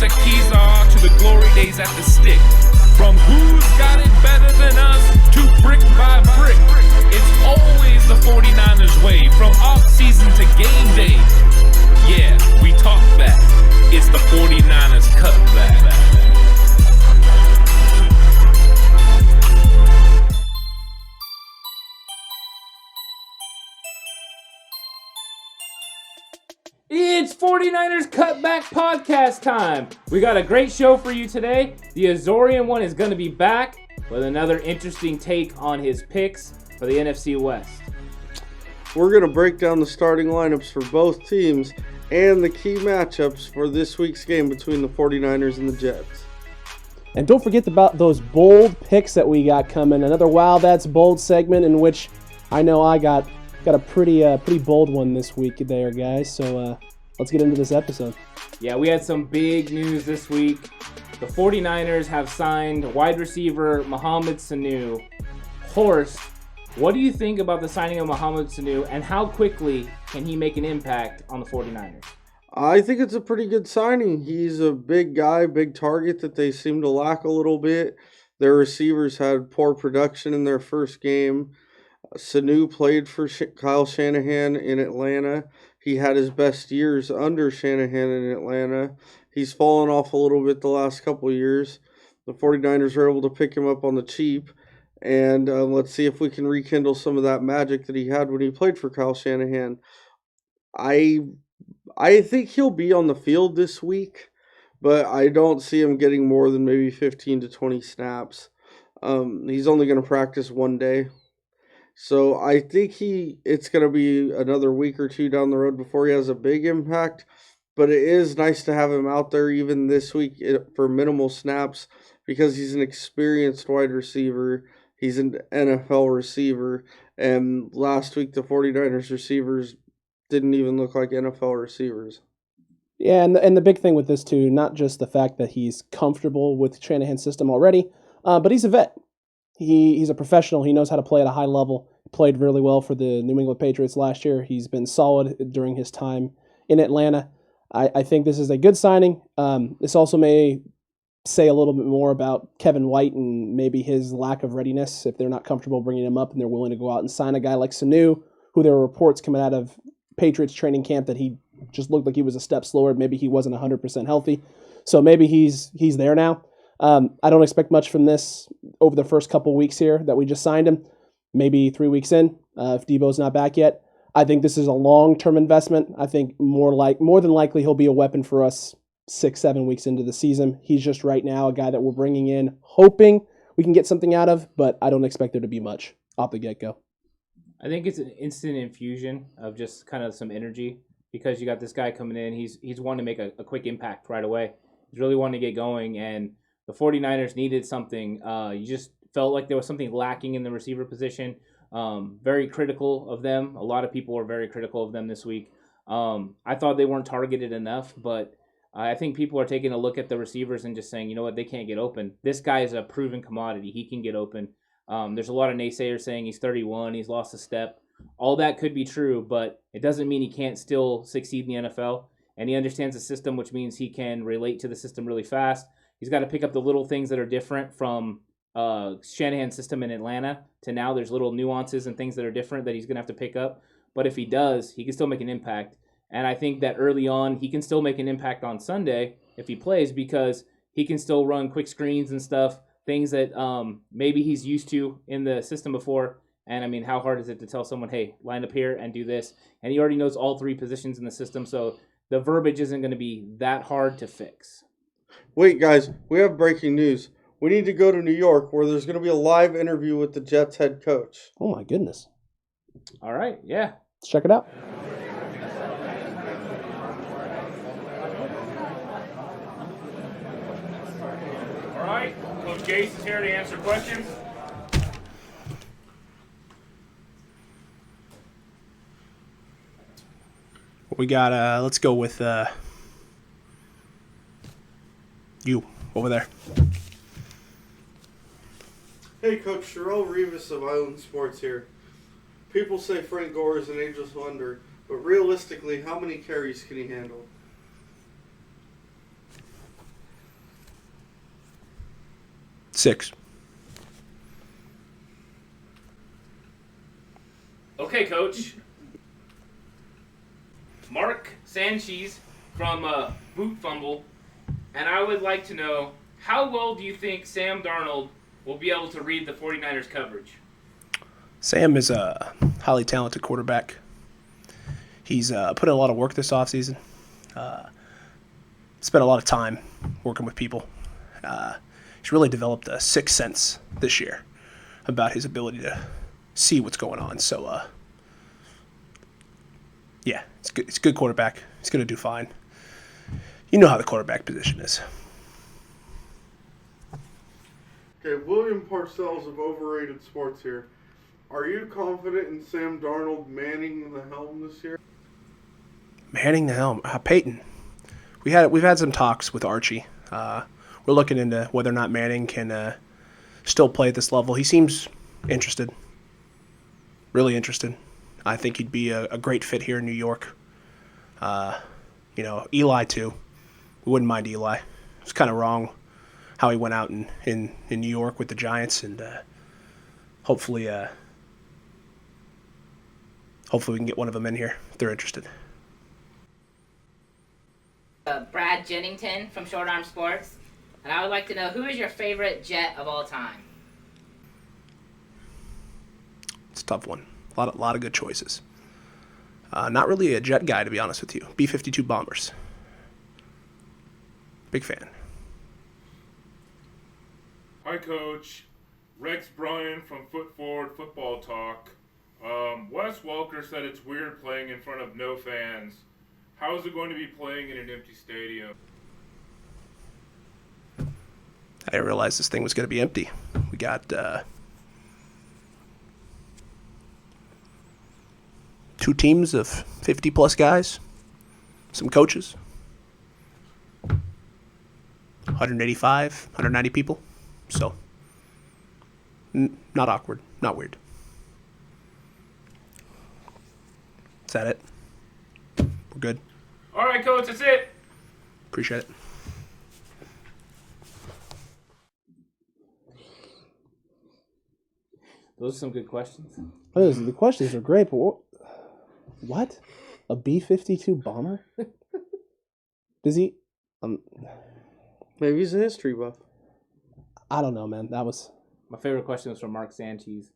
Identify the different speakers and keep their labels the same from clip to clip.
Speaker 1: that Kezar to the glory days at the stick. From who's got it better than us to brick by brick. It's always the 49ers way, from off-season to game day. Yeah, we talk back. It's the 49ers Cutback.
Speaker 2: It's 49ers Cutback podcast time. We got a great show for you today. The Azorean one is going to be back with another interesting take on his picks for the NFC West.
Speaker 3: We're going to break down the starting lineups for both teams and the key matchups for this week's game between the 49ers and the Jets.
Speaker 4: And don't forget about those bold picks that we got coming. Another Wow That's Bold segment in which I know I got a pretty bold one this week there, guys. So let's get into this episode.
Speaker 2: Yeah, we had some big news this week. The 49ers have signed wide receiver Mohammed Sanu. Horst, what do you think about the signing of Mohammed Sanu, and how quickly can he make an impact on the 49ers?
Speaker 3: I think it's a pretty good signing. He's a big guy, big target that they seem to lack a little bit. Their receivers had poor production in their first game. Sanu played for Kyle Shanahan in Atlanta. He had his best years under Shanahan in Atlanta. He's fallen off a little bit the last couple of years. The 49ers were able to pick him up on the cheap. And let's see if we can rekindle some of that magic that he had when he played for Kyle Shanahan. I think he'll be on the field this week, but I don't see him getting more than maybe 15 to 20 snaps. He's only going to practice one day. So I think it's going to be another week or two down the road before he has a big impact. But it is nice to have him out there even this week for minimal snaps because he's an experienced wide receiver. He's an NFL receiver. And last week the 49ers receivers didn't even look like NFL receivers.
Speaker 4: Yeah, and the big thing with this too, not just the fact that he's comfortable with Shanahan's system already, but he's a vet. He's a professional. He knows how to play at a high level. He played really well for the New England Patriots last year. He's been solid during his time in Atlanta. I think this is a good signing. This also may say a little bit more about Kevin White and maybe his lack of readiness if they're not comfortable bringing him up and they're willing to go out and sign a guy like Sanu, who there were reports coming out of Patriots training camp that he just looked like he was a step slower. Maybe he wasn't 100% healthy. So maybe he's there now. I don't expect much from this over the first couple weeks here that we just signed him. Maybe 3 weeks in, if Debo's not back yet. I think this is a long-term investment. I think more than likely he'll be a weapon for us 6-7 weeks into the season. He's just right now a guy that we're bringing in, hoping we can get something out of, but I don't expect there to be much off the get-go.
Speaker 2: I think it's an instant infusion of just kind of some energy because you got this guy coming in. He's wanting to make a quick impact right away. He's really wanting to get going, and the 49ers needed something. You just felt like there was something lacking in the receiver position. Very critical of them. A lot of people were very critical of them this week. I thought they weren't targeted enough, but I think people are taking a look at the receivers and just saying, you know what, they can't get open. This guy is a proven commodity. He can get open. There's a lot of naysayers saying he's 31, he's lost a step. All that could be true, but it doesn't mean he can't still succeed in the NFL. And he understands the system, which means he can relate to the system really fast. He's got to pick up the little things that are different from Shanahan's system in Atlanta to now. There's little nuances and things that are different that he's going to have to pick up. But if he does, he can still make an impact. And I think that early on, he can still make an impact on Sunday if he plays because he can still run quick screens and stuff, things that maybe he's used to in the system before. And, I mean, how hard is it to tell someone, hey, line up here and do this? And he already knows all three positions in the system, so the verbiage isn't going to be that hard to fix.
Speaker 3: Wait, guys, we have breaking news. We need to go to New York where there's going to be a live interview with the Jets head coach.
Speaker 4: Oh, my goodness.
Speaker 2: All right, yeah.
Speaker 4: Let's check it out.
Speaker 1: All right, Coach Gase is here to answer questions.
Speaker 5: We got, let's go with you over there.
Speaker 3: Hey, Coach Sherelle Rivas of Island Sports here. People say Frank Gore is an ageless wonder, but realistically, how many carries can he handle?
Speaker 5: 6.
Speaker 2: Okay, Coach. Mark Sanchez from Boot Fumble, and I would like to know, how well do you think Sam Darnold will be able to read the 49ers coverage?
Speaker 5: Sam is a highly talented quarterback. He's put in a lot of work this offseason. Spent a lot of time working with people. He's really developed a sixth sense this year about his ability to see what's going on. So, yeah, it's good. It's a good quarterback. He's going to do fine. You know how the quarterback position is.
Speaker 3: Okay, William Parcells of Overrated Sports here. Are you confident in Sam Darnold manning the helm this year?
Speaker 5: Manning the helm. Peyton. We've had some talks with Archie. We're looking into whether or not Manning can still play at this level. He seems interested. Really interested. I think he'd be a great fit here in New York. Eli too. We wouldn't mind Eli. It's kind of wrong how he went out in New York with the Giants, and hopefully we can get one of them in here if they're interested.
Speaker 6: Brad Jennington from Short Arm Sports, and I would like to know, who is your favorite Jet of all time?
Speaker 5: It's a tough one. A lot of good choices. Not really a Jet guy, to be honest with you. B-52 Bombers. Big fan.
Speaker 1: Hi, Coach. Rex Bryan from Foot Forward Football Talk. Wes Welker said it's weird playing in front of no fans. How is it going to be playing in an empty stadium?
Speaker 5: I didn't realize this thing was going to be empty. We got 2 teams of 50-plus guys, some coaches, 185, 190 people. So, not awkward, not weird. Is that it? We're good.
Speaker 2: All right, Coach, that's it.
Speaker 5: Appreciate it.
Speaker 2: Those are some good questions.
Speaker 4: The questions are great, but what? A B-52 bomber? Does he?
Speaker 3: Maybe he's a history buff.
Speaker 4: I don't know, man. That was
Speaker 2: My favorite question was from Mark Sanchez.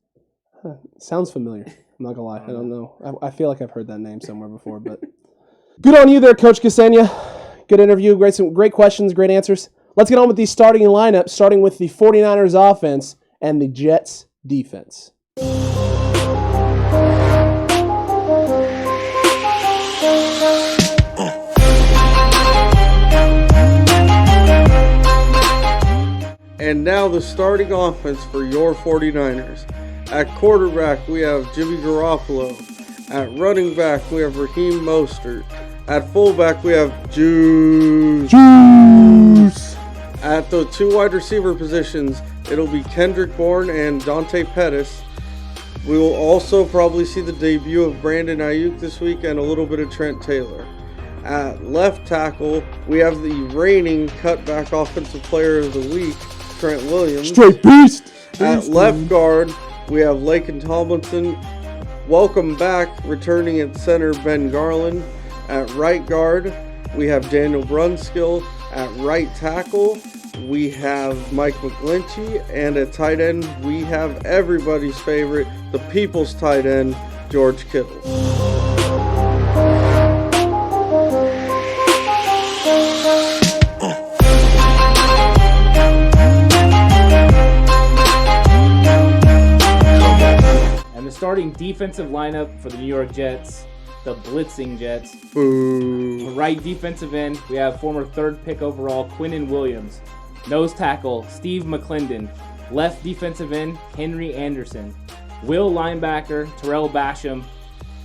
Speaker 4: sounds familiar. I'm not gonna lie. I don't know. I feel like I've heard that name somewhere before, but good on you there, Coach Ksenia. Good interview. Great questions, great answers. Let's get on with the starting lineup, starting with the 49ers offense and the Jets defense.
Speaker 3: And now the starting offense for your 49ers. At quarterback, we have Jimmy Garoppolo. At running back, we have Raheem Mostert. At fullback, we have Juice. At the 2 wide receiver positions, it'll be Kendrick Bourne and Dante Pettis. We will also probably see the debut of Brandon Ayuk this week and a little bit of Trent Taylor. At left tackle, we have the reigning Cutback Offensive Player of the Week, Trent Williams.
Speaker 4: Straight beast.
Speaker 3: At left guard, we have Laken Tomlinson. Welcome back, returning at center, Ben Garland. At right guard, we have Daniel Brunskill. At right tackle, we have Mike McGlinchey. And at tight end, we have everybody's favorite, the people's tight end, George Kittle.
Speaker 2: And the starting defensive lineup for the New York Jets, the blitzing Jets.
Speaker 3: Boo.
Speaker 2: Right defensive end, we have former 3rd pick overall Quinnen Williams. Nose tackle, Steve McClendon. Left defensive end, Henry Anderson. Will linebacker, Terrell Basham.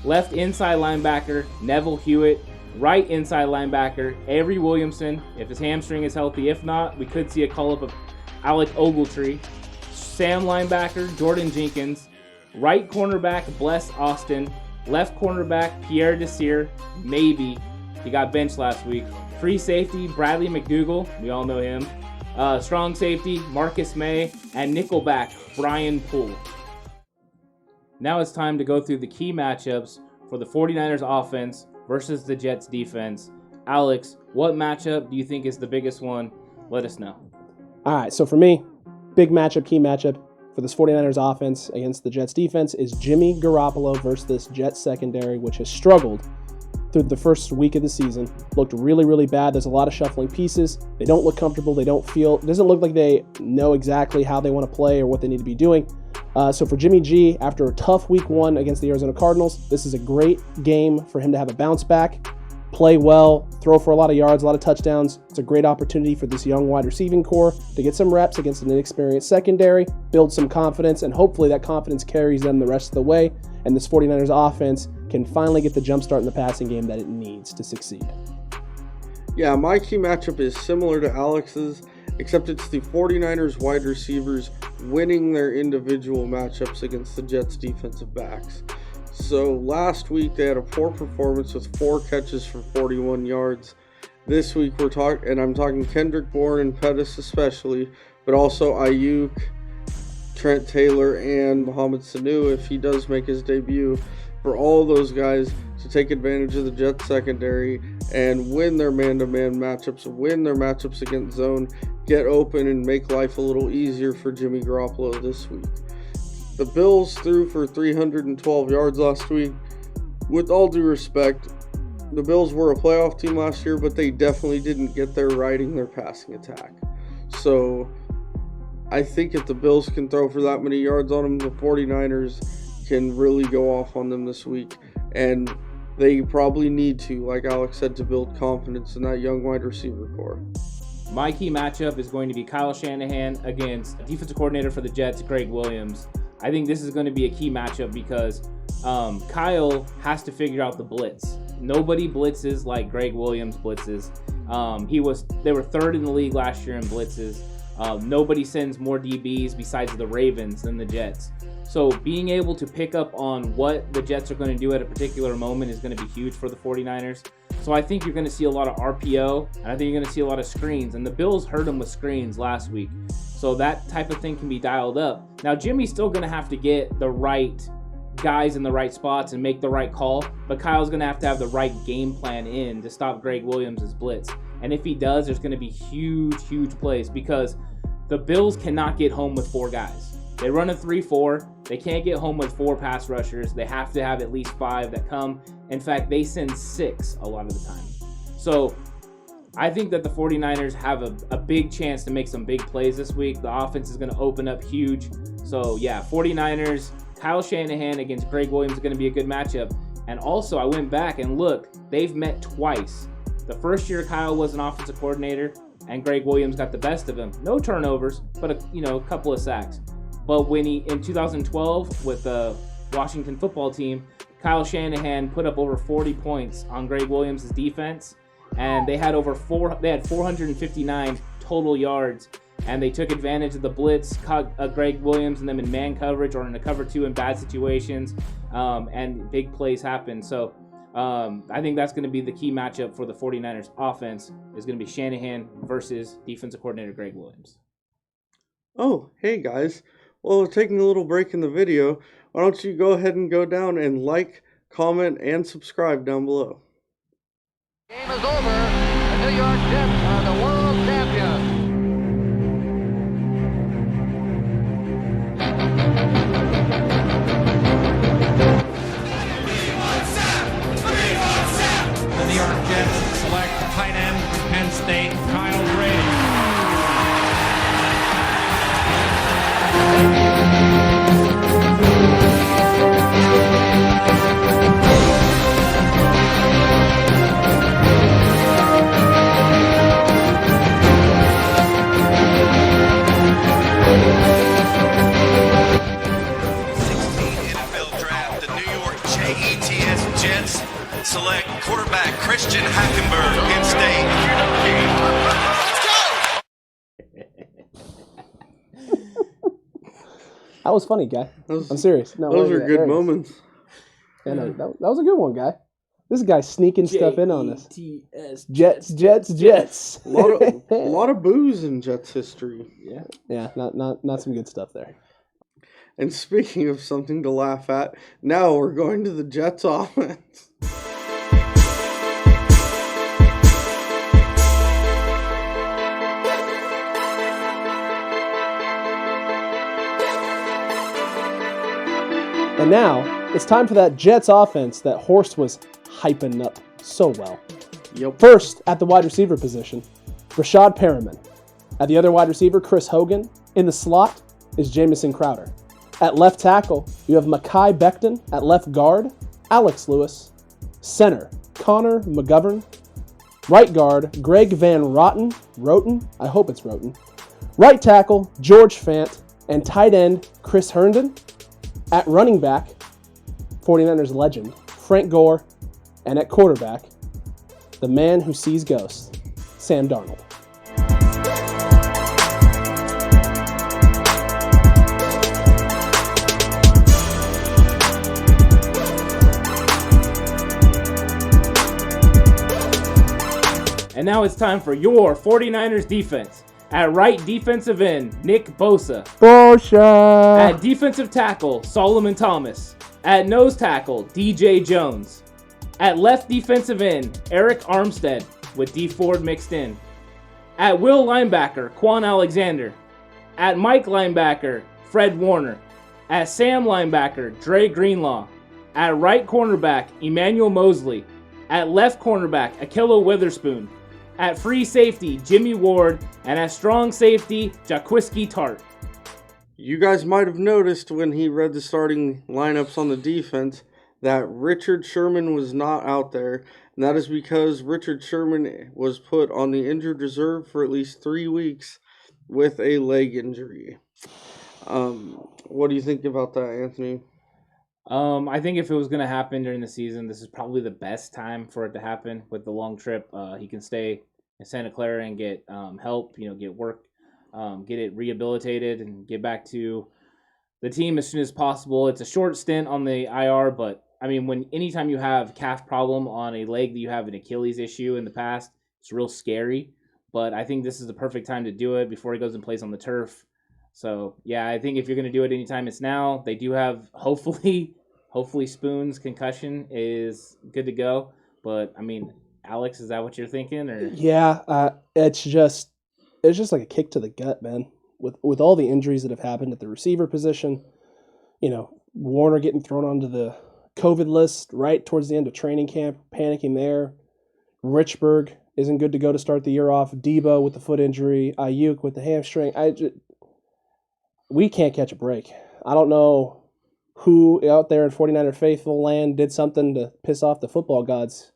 Speaker 2: Left inside linebacker, Neville Hewitt. Right inside linebacker, Avery Williamson. If his hamstring is healthy, if not, we could see a call-up of Alec Ogletree. Sam linebacker, Jordan Jenkins. Right cornerback, Bless Austin. Left cornerback, Pierre Desir. Maybe. He got benched last week. Free safety, Bradley McDougall. We all know him. Strong safety, Marcus May, and nickelback, Brian Poole. Now it's time to go through the key matchups for the 49ers offense versus the Jets defense. Alex, what matchup do you think is the biggest one? Let us know.
Speaker 4: All right, so for me, big matchup, key matchup for this 49ers offense against the Jets defense is Jimmy Garoppolo versus this Jets secondary, which has struggled through the first week of the season. Looked really, really bad. There's a lot of shuffling pieces. They don't look comfortable. They don't feel, it doesn't look like they know exactly how they want to play or what they need to be doing. So for Jimmy G, after a tough week 1 against the Arizona Cardinals, this is a great game for him to have a bounce back, play well, throw for a lot of yards, a lot of touchdowns. It's a great opportunity for this young wide receiving core to get some reps against an inexperienced secondary, build some confidence, and hopefully that confidence carries them the rest of the way, and this 49ers offense can finally get the jump start in the passing game that it needs to succeed.
Speaker 3: Yeah, my key matchup is similar to Alex's, except it's the 49ers wide receivers winning their individual matchups against the Jets defensive backs. So last week they had a poor performance with 4 catches for 41 yards. This week I'm talking Kendrick Bourne and Pettis especially, but also Ayuk, Trent Taylor, and Mohammed Sanu if he does make his debut. For all those guys to take advantage of the Jets secondary and win their man-to-man matchups, win their matchups against zone, get open, and make life a little easier for Jimmy Garoppolo this week. The Bills threw for 312 yards last week. With all due respect, the Bills were a playoff team last year, but they definitely didn't get there riding their passing attack. So I think if the Bills can throw for that many yards on them, the 49ers can really go off on them this week. And they probably need to, like Alex said, to build confidence in that young wide receiver core.
Speaker 2: My key matchup is going to be Kyle Shanahan against defensive coordinator for the Jets, Greg Williams. I think this is going to be a key matchup because Kyle has to figure out the blitz. Nobody blitzes like Greg Williams blitzes. They were 3rd in the league last year in blitzes. Nobody sends more DBs besides the Ravens than the Jets. So being able to pick up on what the Jets are going to do at a particular moment is going to be huge for the 49ers. So I think you're going to see a lot of RPO, and I think you're going to see a lot of screens. And the Bills hurt them with screens last week. So that type of thing can be dialed up. Now, Jimmy's still going to have to get the right guys in the right spots and make the right call, but Kyle's going to have the right game plan in to stop Greg Williams' blitz. And if he does, there's going to be huge plays because the Bills cannot get home with 4 guys. They run a 3-4. They can't get home with 4 pass rushers. They have to have at least 5 that come. In fact, they send 6 a lot of the time. So I think that the 49ers have a big chance to make some big plays this week. The offense is going to open up huge. So yeah, 49ers, Kyle Shanahan against Greg Williams is going to be a good matchup. And also, I went back and looked. They've met twice. The first year Kyle was an offensive coordinator and Greg Williams got the best of him. No turnovers, but a couple of sacks. But when in 2012 with the Washington football team, Kyle Shanahan put up over 40 points on Greg Williams' defense, and they had 459 total yards, and they took advantage of the blitz, caught Greg Williams and them in man coverage or in a cover 2 in bad situations, and big plays happened. So I think that's going to be the key matchup for the 49ers offense is going to be Shanahan versus defensive coordinator Greg Williams.
Speaker 3: Oh, hey guys. Well, we're taking a little break in the video. Why don't you go ahead and go down and like, comment, and subscribe down below.
Speaker 7: Game is over. The New York Jets are the world champions.
Speaker 1: The New York Jets select tight end from Penn State, Kyle Ray.
Speaker 8: Select quarterback Christian Hackenberg, Penn State.
Speaker 4: That was funny, guy. I'm serious. No,
Speaker 3: those are good moments.
Speaker 4: Yeah, no, that was a good one, guy. This guy's sneaking stuff in on us.
Speaker 2: Jets.
Speaker 4: Jets.
Speaker 3: A lot of booze in Jets history.
Speaker 4: Yeah, not some good stuff there.
Speaker 3: And speaking of something to laugh at, now we're going to the Jets offense.
Speaker 4: And now, it's time for that Jets offense that Horst was hyping up so well.
Speaker 3: Yep.
Speaker 4: First, at the wide receiver position, Rashad Perriman. At the other wide receiver, Chris Hogan. In the slot is Jamison Crowder. At left tackle, you have Mekhi Becton. At left guard, Alex Lewis. Center, Connor McGovern. Right guard, Greg Van Roten. I hope it's Roten. Right tackle, George Fant. And tight end, Chris Herndon. At running back, 49ers legend, Frank Gore. And at quarterback, the man who sees ghosts, Sam Darnold.
Speaker 2: And now it's time for your 49ers defense. At right defensive end, Nick Bosa. At defensive tackle, Solomon Thomas. At nose tackle, DJ Jones. At left defensive end, Eric Armstead with D Ford mixed in. At will linebacker, Quan Alexander. At Mike linebacker, Fred Warner. At Sam linebacker, Dre Greenlaw. At right cornerback, Emmanuel Mosley. At left cornerback, Akilla Witherspoon. At free safety, Jimmy Ward. And at strong safety, Jaquiski Tart.
Speaker 3: You guys might have noticed when he read the starting lineups on the defense that Richard Sherman was not out there. And that is because Richard Sherman was put on the injured reserve for at least 3 weeks with a leg injury. What do you think about that, Anthony?
Speaker 2: I think if it was going to happen during the season, this is probably the best time for it to happen with the long trip. He can stay in Santa Clara and get help, get work, get it rehabilitated and get back to the team as soon as possible. It's a short stint on the IR, but I mean, anytime you have calf problem on a leg that you have an Achilles issue in the past, it's real scary. But I think this is the perfect time to do it before he goes and plays on the turf. So yeah, I think if you're going to do it anytime, it's now. They do have hopefully Spoon's concussion is good to go. But I mean, Alex, is that what you're thinking? Or
Speaker 4: Yeah, it's just like a kick to the gut, man. With all the injuries that have happened at the receiver position, Warner getting thrown onto the COVID list right towards the end of training camp, panicking there. Richburg isn't good to go to start the year off. Debo with the foot injury. Ayuk with the hamstring. We can't catch a break. I don't know who out there in 49er faithful land did something to piss off the football gods.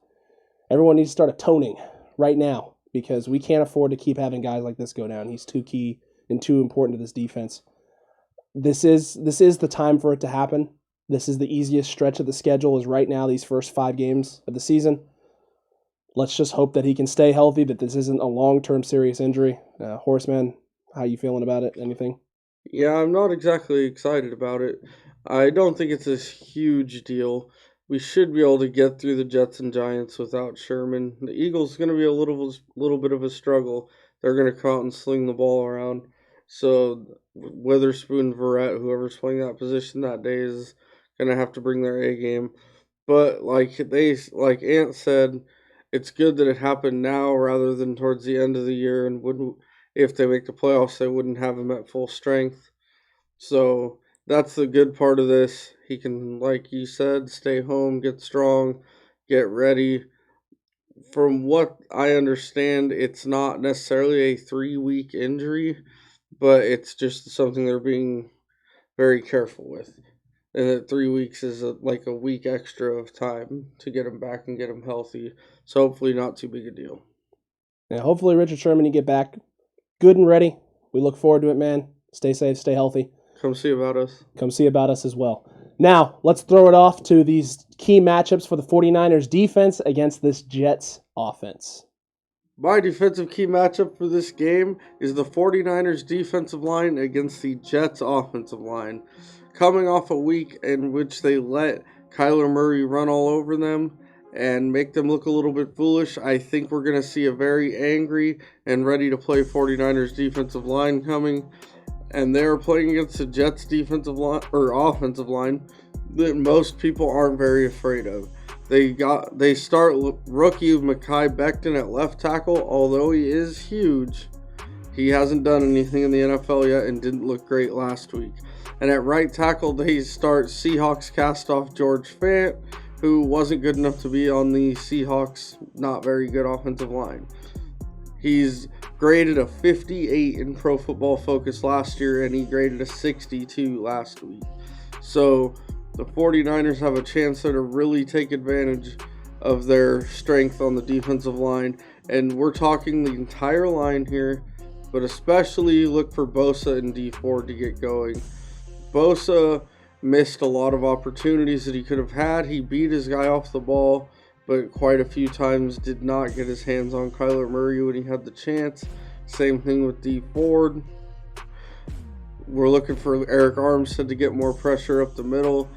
Speaker 4: Everyone needs to start atoning right now because we can't afford to keep having guys like this go down. He's too key and too important to this defense. This is the time for it to happen. This is the easiest stretch of the schedule is right now, these first 5 games of the season. Let's just hope that he can stay healthy, that this isn't a long-term serious injury. Horseman, how you feeling about it? Anything?
Speaker 3: Yeah, I'm not exactly excited about it. I don't think it's a huge deal. We should be able to get through the Jets and Giants without Sherman. The Eagles going to be a little bit of a struggle. They're going to come out and sling the ball around. So Witherspoon, Verrett, whoever's playing that position that day is going to have to bring their A game. But like Ant said, it's good that it happened now rather than towards the end of the year. And if they make the playoffs, they wouldn't have him at full strength. So that's the good part of this. He can, like you said, stay home, get strong, get ready. From what I understand, it's not necessarily a 3-week injury, but it's just something they're being very careful with. And that 3 weeks is like a week extra of time to get him back and get him healthy. So hopefully not too big a deal.
Speaker 4: Yeah, hopefully Richard Sherman, you get back good and ready. We look forward to it, man. Stay safe, stay healthy.
Speaker 3: Come see about us.
Speaker 4: Come see about us as well. Now, let's throw it off to these key matchups for the 49ers defense against this Jets offense.
Speaker 3: My defensive key matchup for this game is the 49ers defensive line against the Jets offensive line. Coming off a week in which they let Kyler Murray run all over them and make them look a little bit foolish. I think we're going to see a very angry and ready to play 49ers defensive line coming. And they're playing against the Jets defensive line or offensive line that most people aren't very afraid of. They start rookie Mekhi Becton at left tackle. Although he is huge, he hasn't done anything in the NFL yet and didn't look great last week. And at right tackle, they start Seahawks cast-off George Fant, who wasn't good enough to be on the Seahawks' not very good offensive line. He's graded a 58 in Pro Football Focus last year, and he graded a 62 last week. So the 49ers have a chance there to really take advantage of their strength on the defensive line. And we're talking the entire line here, but especially look for Bosa and D Ford to get going. Bosa missed a lot of opportunities that he could have had. He beat his guy off the ball, but quite a few times did not get his hands on Kyler Murray when he had the chance. Same thing with D Ford. We're looking for Eric Armstead to get more pressure up the middle,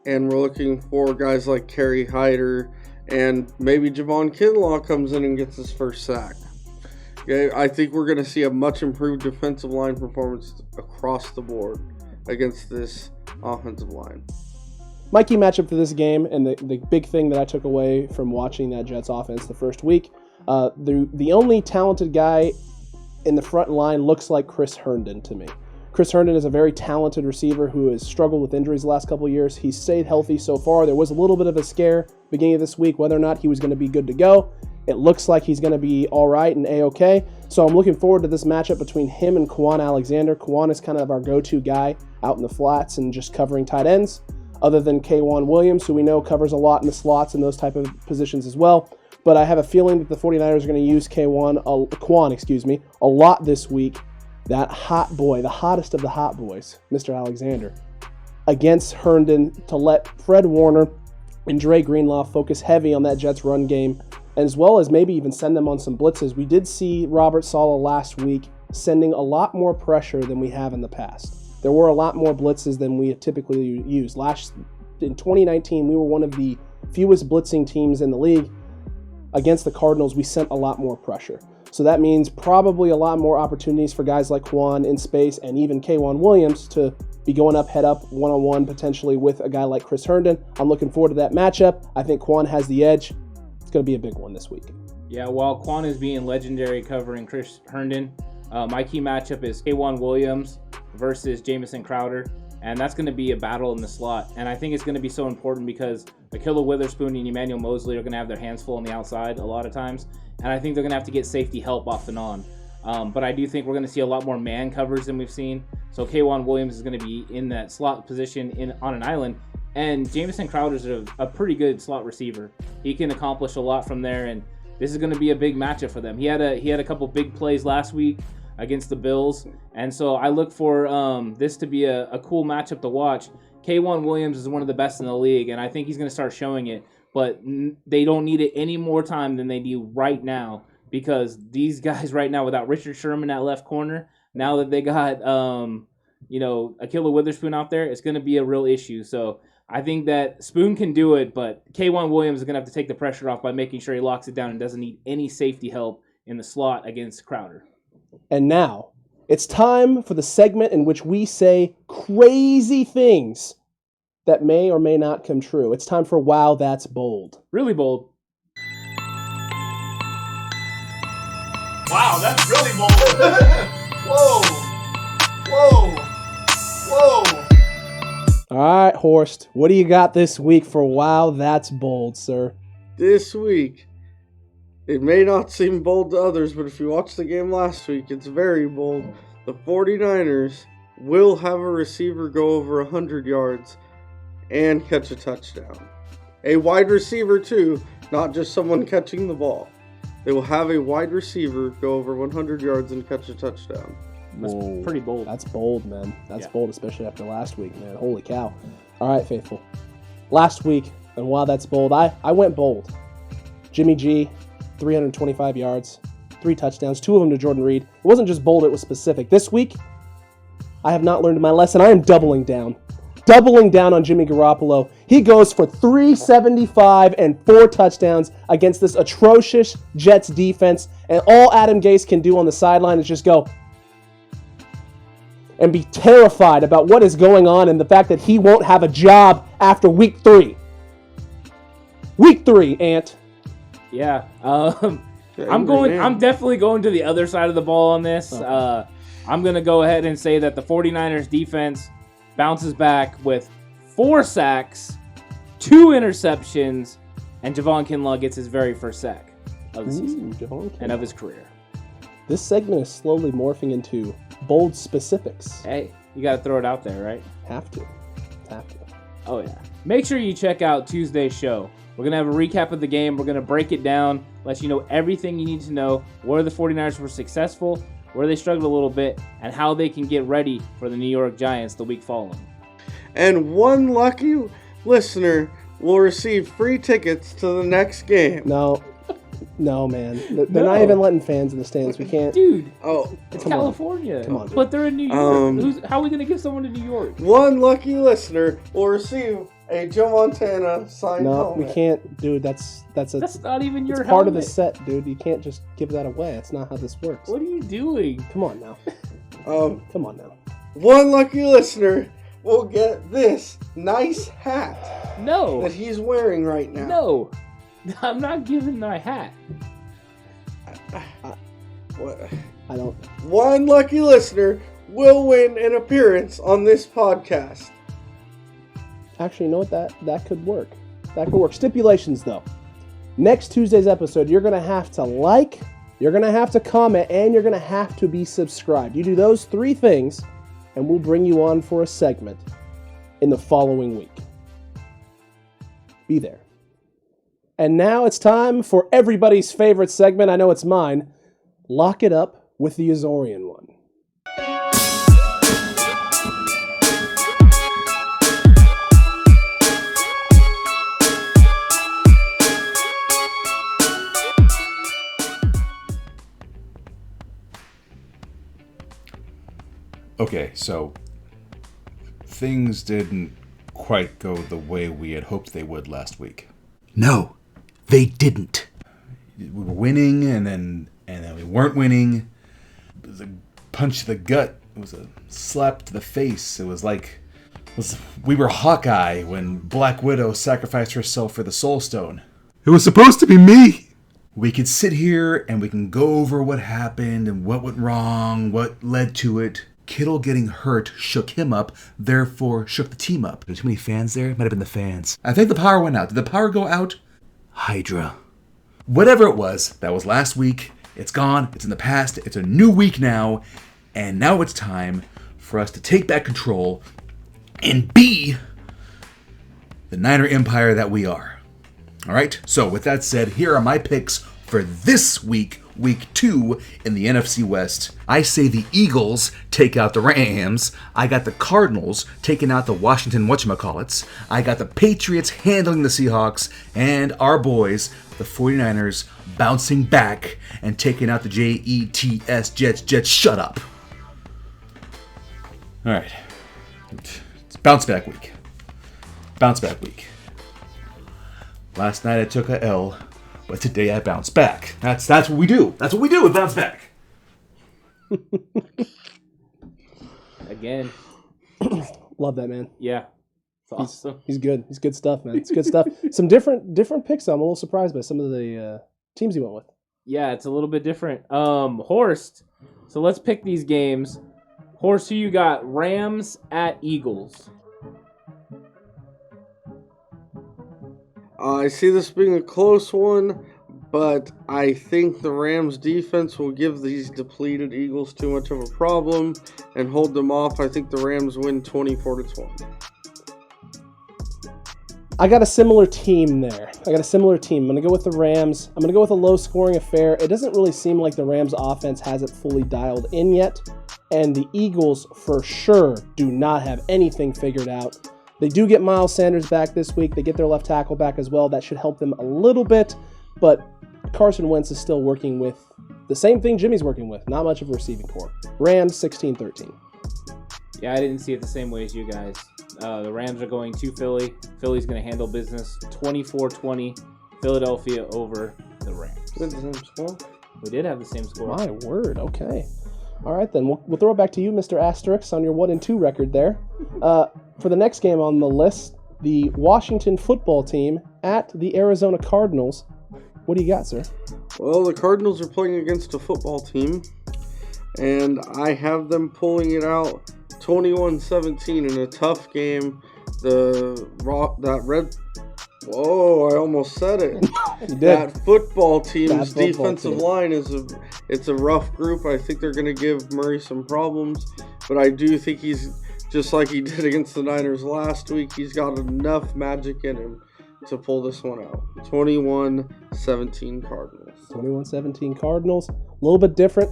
Speaker 3: and we're looking for guys like Kerry Hyder, and maybe Javon Kinlaw comes in and gets his first sack. Okay, I think we're going to see a much improved defensive line performance across the board against this offensive line.
Speaker 4: My key matchup for this game, and the big thing that I took away from watching that Jets offense the first week, the only talented guy in the front line looks like Chris Herndon to me. Chris Herndon is a very talented receiver who has struggled with injuries the last couple of years. He's stayed healthy so far. There was a little bit of a scare beginning of this week whether or not he was going to be good to go. It looks like he's going to be all right and A-okay. So I'm looking forward to this matchup between him and Quan Alexander. Quan is kind of our go-to guy out in the flats and just covering tight ends, other than K'Wan Williams, who we know covers a lot in the slots and those type of positions as well. But I have a feeling that the 49ers are going to use Quan, a lot this week. That hot boy, the hottest of the hot boys, Mr. Alexander, against Herndon to let Fred Warner and Dre Greenlaw focus heavy on that Jets run game, as well as maybe even send them on some blitzes. We did see Robert Saleh last week sending a lot more pressure than we have in the past. There were a lot more blitzes than we typically use. In 2019, we were one of the fewest blitzing teams in the league. Against the Cardinals, we sent a lot more pressure. So that means probably a lot more opportunities for guys like Quan in space and even K'Wan Williams to be going up, head up, one-on-one potentially with a guy like Chris Herndon. I'm looking forward to that matchup. I think Quan has the edge. It's going to be a big one this week.
Speaker 2: Yeah, while Quan is being legendary covering Chris Herndon, my key matchup is K'Wan Williams versus Jamison Crowder, and that's going to be a battle in the slot. And I think it's going to be so important because Ahkello Witherspoon and Emmanuel Mosley are going to have their hands full on the outside a lot of times, and I think they're going to have to get safety help off and on. But I do think we're going to see a lot more man covers than we've seen. So K'Wan Williams is going to be in that slot position on an island, and Jamison Crowder's a pretty good slot receiver. He can accomplish a lot from there, and this is going to be a big matchup for them. He had a couple big plays last week against the Bills, and so I look for this to be a cool matchup to watch. K'Wan Williams is one of the best in the league, and I think he's going to start showing it, but they don't need it any more time than they do right now, because these guys right now, without Richard Sherman at left corner, now that they got Ahkello Witherspoon out there, it's going to be a real issue. So I think that Spoon can do it, but K'Wan Williams is going to have to take the pressure off by making sure he locks it down and doesn't need any safety help in the slot against Crowder.
Speaker 4: And now, it's time for the segment in which we say crazy things that may or may not come true. It's time for Wow, That's Bold.
Speaker 2: Really bold.
Speaker 5: Wow, that's really bold. Whoa.
Speaker 4: All right, Horst, what do you got this week for Wow, That's Bold, sir?
Speaker 3: This week, it may not seem bold to others, but if you watched the game last week, it's very bold. The 49ers will have a receiver go over 100 yards and catch a touchdown. A wide receiver, too, not just someone catching the ball. They will have a wide receiver go over 100 yards and catch a touchdown.
Speaker 2: That's pretty bold.
Speaker 4: That's bold, man. That's bold, especially after last week, man. Holy cow. All right, faithful. Last week, and wow, that's bold, I went bold. Jimmy G, 325 yards, 3 touchdowns, 2 of them to Jordan Reed. It wasn't just bold, it was specific. This week, I have not learned my lesson. I am doubling down. Doubling down on Jimmy Garoppolo. He goes for 375 and 4 touchdowns against this atrocious Jets defense. And all Adam Gase can do on the sideline is just go and be terrified about what is going on and the fact that he won't have a job after week 3. Week 3, Ant.
Speaker 2: Yeah. I'm definitely going to the other side of the ball on this.
Speaker 4: Okay.
Speaker 2: I'm going to go ahead and say that the 49ers defense bounces back with 4 sacks, 2 interceptions, and Javon Kinlaw gets his very first sack of the season and of his career.
Speaker 4: This segment is slowly morphing into bold specifics.
Speaker 2: Hey, you got to throw it out there, right?
Speaker 4: Have to.
Speaker 2: Oh, yeah. Make sure you check out Tuesday's show. We're going to have a recap of the game. We're going to break it down, let you know everything you need to know, where the 49ers were successful, where they struggled a little bit, and how they can get ready for the New York Giants the week following.
Speaker 3: And one lucky listener will receive free tickets to the next game.
Speaker 4: No, man. They're not even letting fans in the stands. We can't.
Speaker 2: Dude,
Speaker 3: Oh,
Speaker 2: it's California.
Speaker 4: Come on, dude.
Speaker 2: But they're in New York. How are we going to get someone to New York?
Speaker 3: one lucky listener will receive a Joe Montana signed
Speaker 4: No,
Speaker 3: helmet.
Speaker 4: we can't, dude. That's
Speaker 2: not even your
Speaker 4: it's part of the
Speaker 2: helmet.
Speaker 4: set, dude. You can't just give that away. That's not how this works.
Speaker 2: What are you doing?
Speaker 4: Come on now. Come on now.
Speaker 3: One lucky listener will get this nice hat
Speaker 2: No.
Speaker 3: that he's wearing right now.
Speaker 2: No. I'm not giving my hat.
Speaker 3: What?
Speaker 4: I don't.
Speaker 3: One lucky listener will win an appearance on this podcast.
Speaker 4: Actually, you know what? That could work. That could work. Stipulations, though. Next Tuesday's episode, you're going to have to like, you're going to have to comment, and you're going to have to be subscribed. You do those 3 things, and we'll bring you on for a segment in the following week. Be there. And now it's time for everybody's favorite segment. I know it's mine. Lock it up with the Azorean one.
Speaker 9: Okay, so things didn't quite go the way we had hoped they would last week.
Speaker 10: No, they didn't.
Speaker 9: We were winning, and then we weren't winning. It was a punch to the gut. It was a slap to the face. It was like we were Hawkeye when Black Widow sacrificed herself for the Soul Stone.
Speaker 10: It was supposed to be me.
Speaker 9: We could sit here and we can go over what happened and what went wrong, what led to it. Kittle getting hurt shook him up, therefore shook the team up.
Speaker 10: There's too many fans there. It might have been the fans.
Speaker 9: I think the power went out. Did the power go out?
Speaker 10: Hydra.
Speaker 9: Whatever it was, that was last week. It's gone. It's in the past. It's a new week now. And now it's time for us to take back control and be the Niner Empire that we are. All right? So with that said, here are my picks for this week. Week 2 in the NFC West. I say the Eagles take out the Rams. I got the Cardinals taking out the Washington whatchamacallits. I got the Patriots handling the Seahawks. And our boys, the 49ers, bouncing back and taking out the Jets. Jets, shut up. All right. It's bounce back week. Bounce back week. Last night I took a L. But today I bounce back. That's what we do. That's what we do. We bounce back.
Speaker 2: Again.
Speaker 4: Love that, man.
Speaker 2: Yeah. It's awesome.
Speaker 4: He's good. He's good stuff, man. It's good stuff. Some different picks. I'm a little surprised by some of the teams he went with.
Speaker 2: Yeah, it's a little bit different. Horst. So let's pick these games. Horst, who you got? Rams at Eagles.
Speaker 3: I see this being a close one, but I think the Rams defense will give these depleted Eagles too much of a problem and hold them off. I think the Rams win 24-20.
Speaker 4: I got a similar team there. I'm going to go with the Rams. I'm going to go with a low-scoring affair. It doesn't really seem like the Rams' offense has it fully dialed in yet, and the Eagles for sure do not have anything figured out. They do get Miles Sanders back this week. They get their left tackle back as well. That should help them a little bit, but Carson Wentz is still working with the same thing Jimmy's working with. Not much of a receiving core. Rams 16-13.
Speaker 2: Yeah, I didn't see it the same way as you guys. The Rams are going to Philly. Philly's going to handle business 24-20. Philadelphia over the Rams.
Speaker 3: Did the same score?
Speaker 2: We did have the same score.
Speaker 4: My word. Okay. All right, then. We'll throw it back to you, Mr. Asterix, on your 1-2 record there. For the next game on the list, the Washington football team at the Arizona Cardinals. What do you got, sir?
Speaker 3: Well, the Cardinals are playing against a football team, and I have them pulling it out 21-17 in a tough game. Whoa, I almost said it.
Speaker 4: You did.
Speaker 3: That football team's
Speaker 4: That football
Speaker 3: defensive
Speaker 4: team.
Speaker 3: line it's a rough group. I think they're going to give Murray some problems, but I do think he's, just like he did against the Niners last week, he's got enough magic in him to pull this one out. 21-17 Cardinals.
Speaker 4: 21-17 Cardinals. A little bit different.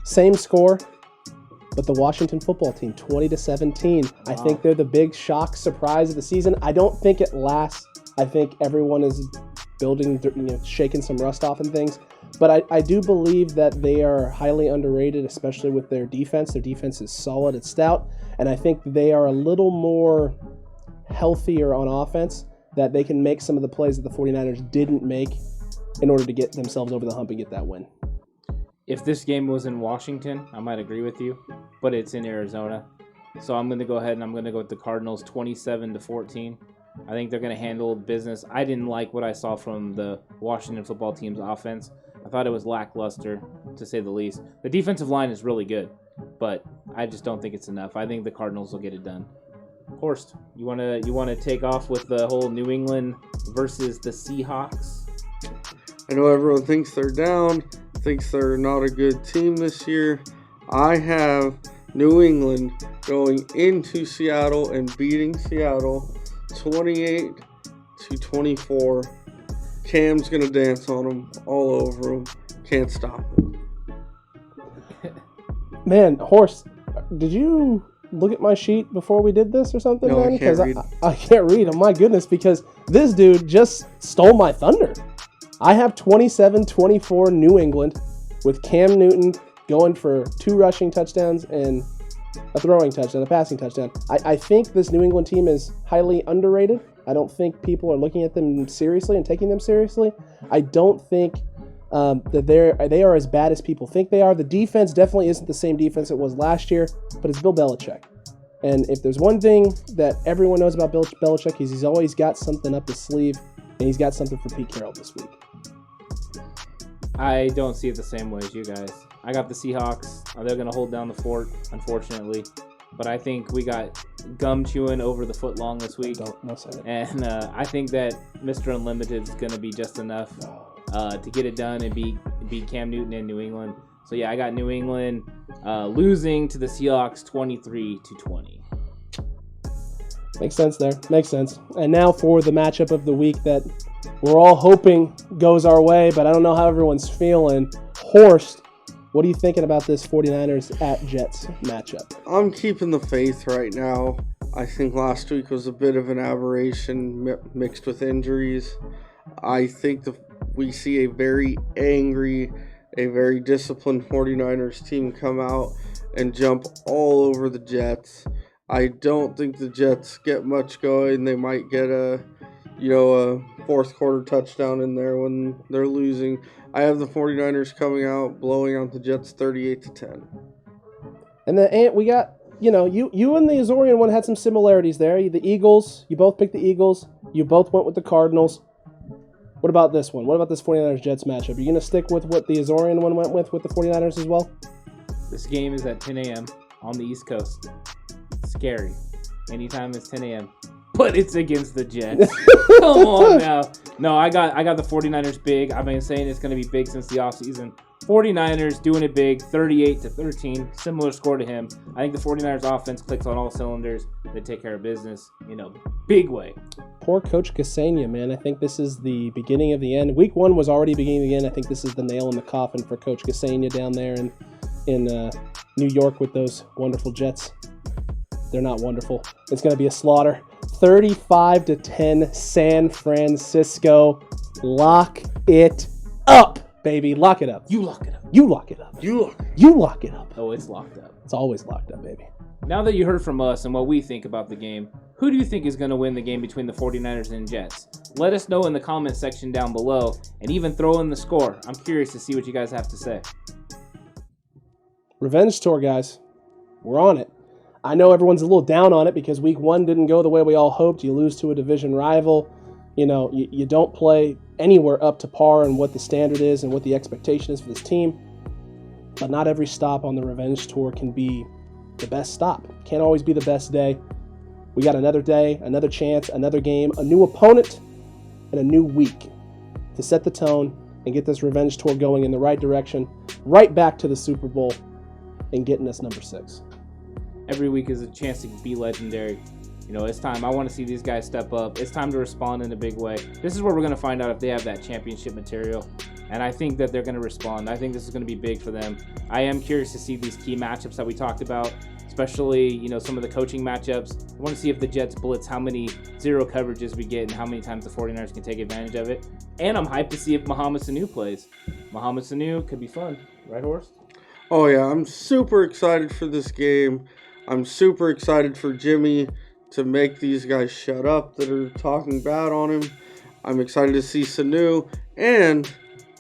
Speaker 4: Same score. But the Washington football team, 20-17. I think they're the big shock surprise of the season. I don't think it lasts. I think everyone is building, shaking some rust off and things. But I do believe that they are highly underrated, especially with their defense. Their defense is solid, it's stout. And I think they are a little more healthier on offense, that they can make some of the plays that the 49ers didn't make in order to get themselves over the hump and get that win.
Speaker 2: If this game was in Washington, I might agree with you, but it's in Arizona. So I'm going to go ahead and I'm going to go with the Cardinals 27-14. I think they're going to handle business. I didn't like what I saw from the Washington football team's offense. I thought it was lackluster, to say the least. The defensive line is really good, but I just don't think it's enough. I think the Cardinals will get it done. Horst, you want to take off with the whole New England versus the Seahawks?
Speaker 3: I know everyone thinks they're down, thinks they're not a good team this year. I have New England going into Seattle and beating Seattle 28-24. Cam's going to dance on them, all over them. Can't stop them.
Speaker 4: Man, Horst, did you look at my sheet before we did this or something?
Speaker 3: No,
Speaker 4: man?
Speaker 3: I can't read.
Speaker 4: I can't read. Oh, my goodness, because this dude just stole my thunder. I have 27-24 New England with Cam Newton going for 2 rushing touchdowns and a throwing touchdown, a passing touchdown. I think this New England team is highly underrated. I don't think people are looking at them seriously and taking them seriously. I don't think that they are as bad as people think they are. The defense definitely isn't the same defense it was last year, but it's Bill Belichick. And if there's one thing that everyone knows about Bill Belichick, is he's always got something up his sleeve, and he's got something for Pete Carroll this week.
Speaker 2: I don't see it the same way as you guys. I got the Seahawks. They're going to hold down the fort, unfortunately. But I think we got gum chewing over the foot long this week.
Speaker 4: No say it.
Speaker 2: And I think that Mr. Unlimited is going to be just enough to get it done and beat Cam Newton in New England. So, yeah, I got New England losing to the Seahawks 23-20.
Speaker 4: Makes sense there. Makes sense. And now for the matchup of the week that we're all hoping goes our way, but I don't know how everyone's feeling. Horst, what are you thinking about this 49ers at Jets matchup?
Speaker 3: I'm keeping the faith right now. I think last week was a bit of an aberration mixed with injuries. I think we see a very angry, a very disciplined 49ers team come out and jump all over the Jets. I don't think the Jets get much going. They might get a fourth quarter touchdown in there when they're losing. I have the 49ers coming out, blowing out the Jets 38-10.
Speaker 4: And we got, you and the Azorean one had some similarities there. The Eagles, you both picked the Eagles. You both went with the Cardinals. What about this one? What about this 49ers-Jets matchup? Are you going to stick with what the Azorean one went with the 49ers as well?
Speaker 2: This game is at 10 a.m. on the East Coast. Scary. Anytime it's 10 a.m. But it's against the Jets. Come on now. No, I got the 49ers big. I've been saying it's going to be big since the offseason. 49ers doing it big, 38-13. Similar score to him. I think the 49ers offense clicks on all cylinders. They take care of business in a big way.
Speaker 4: Poor Coach Ksenia, man. I think this is the beginning of the end. Week 1 was already beginning of the end. I think this is the nail in the coffin for Coach Ksenia down there in New York with those wonderful Jets. They're not wonderful. It's going to be a slaughter. 35-10 San Francisco. Lock it up, baby. Lock it up.
Speaker 2: You lock it up.
Speaker 4: You lock it up.
Speaker 3: You lock.
Speaker 4: You lock it up.
Speaker 2: Oh, it's locked up.
Speaker 4: It's always locked up, baby.
Speaker 2: Now that you heard from us and what we think about the game, who do you think is going to win the game between the 49ers and Jets? Let us know in the comment section down below, and even throw in the score. I'm curious to see what you guys have to say.
Speaker 4: Revenge tour, guys. We're on it. I know everyone's a little down on it because week 1 didn't go the way we all hoped. You lose to a division rival. You know, you don't play anywhere up to par and what the standard is and what the expectation is for this team. But not every stop on the revenge tour can be the best stop. Can't always be the best day. We got another day, another chance, another game, a new opponent, and a new week to set the tone and get this revenge tour going in the right direction, right back to the Super Bowl and getting us number 6.
Speaker 2: Every week is a chance to be legendary. You know, it's time. I want to see these guys step up. It's time to respond in a big way. This is where we're going to find out if they have that championship material. And I think that they're going to respond. I think this is going to be big for them. I am curious to see these key matchups that we talked about, especially, you know, some of the coaching matchups. I want to see if the Jets blitz, how many zero coverages we get and how many times the 49ers can take advantage of it. And I'm hyped to see if Mohammed Sanu plays. Mohammed Sanu could be fun. Right, Horst?
Speaker 3: Oh, yeah. I'm super excited for this game. I'm super excited for Jimmy to make these guys shut up that are talking bad on him. I'm excited to see Sanu, and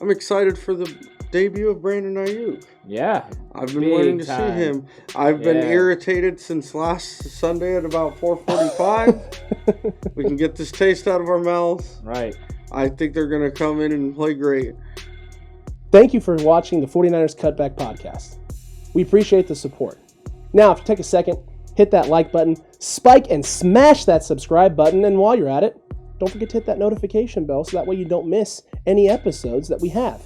Speaker 3: I'm excited for the debut of Brandon Ayuk.
Speaker 2: Yeah.
Speaker 3: I've been waiting to see him. I've been irritated since last Sunday at about 4:45. We can get this taste out of our mouths.
Speaker 2: Right.
Speaker 3: I think they're going to come in and play great.
Speaker 4: Thank you for watching the 49ers Cutback podcast. We appreciate the support. Now, if you take a second, hit that like button, spike and smash that subscribe button, and while you're at it, don't forget to hit that notification bell so that way you don't miss any episodes that we have.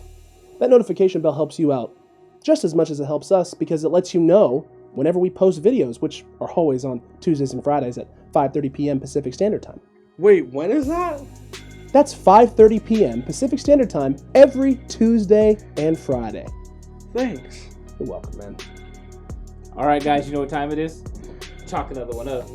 Speaker 4: That notification bell helps you out just as much as it helps us because it lets you know whenever we post videos, which are always on Tuesdays and Fridays at 5:30 p.m. Pacific Standard Time.
Speaker 3: Wait, when is that?
Speaker 4: That's 5:30 p.m. Pacific Standard Time every Tuesday and Friday.
Speaker 3: Thanks.
Speaker 4: You're welcome, man.
Speaker 2: All right, guys, you know what time it is? Chalk another one up.